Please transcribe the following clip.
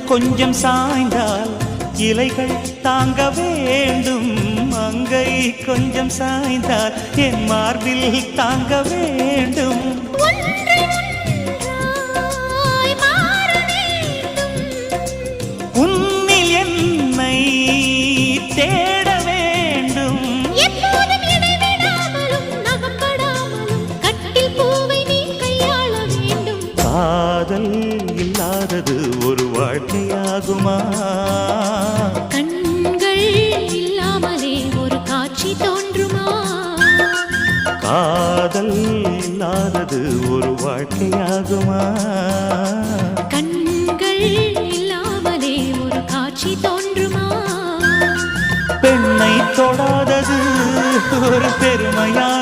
கொஞ்சம் சாய்ந்தால் இலைகள் தாங்க வேண்டும். மங்கை கொஞ்சம் சாய்ந்தால் என் மார்பில் தாங்க வேண்டும். உன்னில் என்னை தேட வேண்டும். காதல் இல்லாதது ஒரு வாழ்க்கையாகுமா? கண்கள் இல்லாமலே ஒரு காட்சி தோன்றுமா? காதல் இல்லாதது ஒரு வாழ்க்கையாகுமா? கண்கள் இல்லாமலே ஒரு காட்சி தோன்றுமா? பெண்ணை தொடாதது ஒரு பெருமையா?